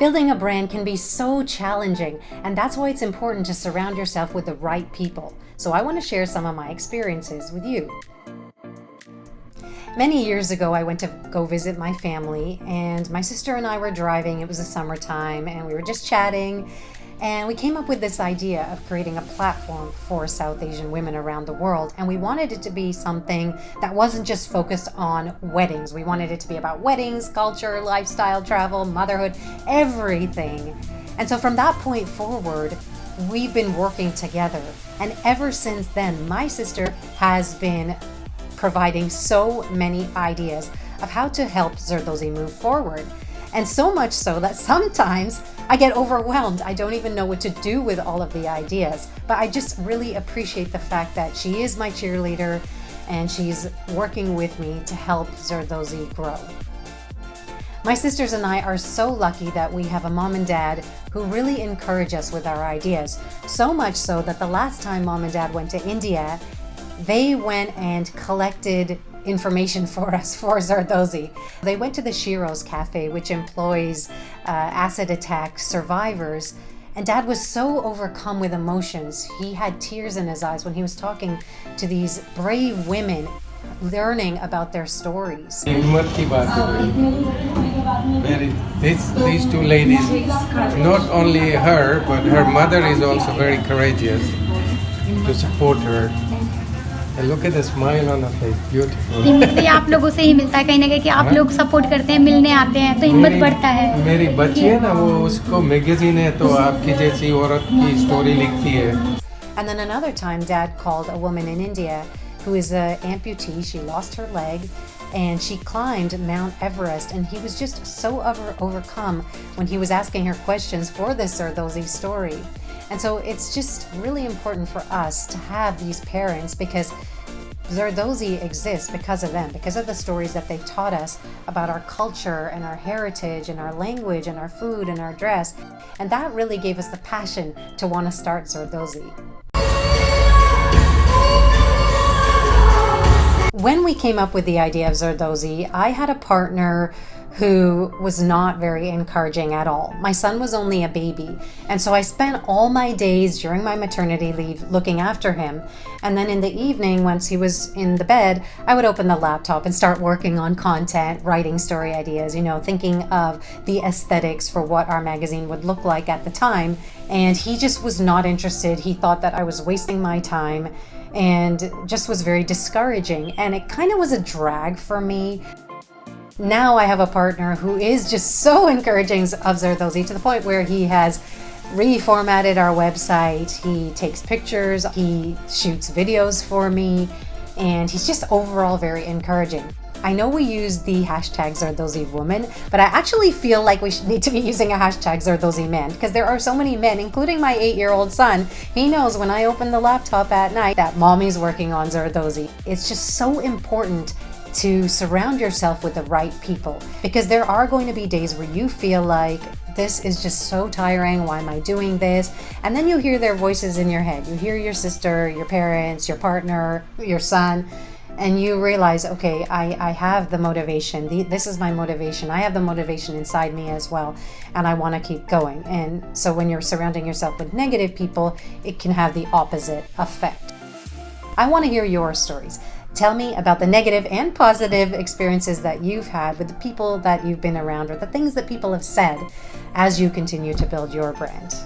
Building a brand can be so challenging, and that's why it's important to surround yourself with the right people. So I want to share some of my experiences with you. Many years ago, I went to go visit my family, and my sister and I were driving. It was the summertime, and we were just chatting, and we came up with this idea of creating a platform for South Asian women around the world. And we wanted it to be something that wasn't just focused on weddings. We wanted it to be about weddings, culture, lifestyle, travel, motherhood, everything. And so from that point forward, we've been working together. And ever since then, my sister has been providing so many ideas of how to help Zardozi move forward. And so much so that sometimes I get overwhelmed. I don't even know what to do with all of the ideas. But I just really appreciate the fact that she is my cheerleader and she's working with me to help Zardozi grow. My sisters and I are so lucky that we have a mom and dad who really encourage us with our ideas. So much so that the last time mom and dad went to India, they went and collected information for us for Zardozi. They went to the Shiro's Cafe, which employs acid attack survivors, and Dad was so overcome with emotions. He had tears in his eyes when he was talking to these brave women, learning about their stories. These two ladies, not only her, but her mother is also very courageous to support her. And look at the smile on her face, beautiful. हिम्मत आप लोगों से ही मिलता है कहीं ना कहीं कि आप लोग सपोर्ट करते हैं, मिलने आते हैं तो हिम्मत बढ़ता है. मेरी बच्ची है ना, वो उसको मैगजीन है तो आपकी जैसी औरत की स्टोरी लिखती है. And then another time, Dad called a woman in India who is an amputee. She lost her leg and she climbed Mount Everest, and he was just so overcome when he was asking her questions for this Zardozi story. And so it's just really important for us to have these parents, because Zardozi exists because of them, because of the stories that they've taught us about our culture and our heritage and our language and our food and our dress. And that really gave us the passion to want to start Zardozi. When we came up with the idea of Zardozi, I had a partner who was not very encouraging at all. My son was only a baby, and so I spent all my days during my maternity leave looking after him. And then in the evening, once he was in the bed, I would open the laptop and start working on content, writing story ideas, thinking of the aesthetics for what our magazine would look like at the time. And he just was not interested. He thought that I was wasting my time and just was very discouraging. And it kind of was a drag for me. Now I have a partner who is just so encouraging of Zardozi, to the point where he has reformatted our website, he takes pictures, he shoots videos for me, and he's just overall very encouraging. I know we use the hashtag Zardozi woman, but I actually feel like we should need to be using a hashtag Zardozi man, because there are so many men, including my 8-year-old son. He knows when I open the laptop at night that mommy's working on Zardozi. It's just so important to surround yourself with the right people, because there are going to be days where you feel like this is just so tiring, why am I doing this? And then you hear their voices in your head. You hear your sister, your parents, your partner, your son, and you realize, okay, I have the motivation. This is my motivation. I have the motivation inside me as well, and I want to keep going. And so when you're surrounding yourself with negative people, it can have the opposite effect. I want to hear your stories. Tell me about the negative and positive experiences that you've had with the people that you've been around, or the things that people have said as you continue to build your brand.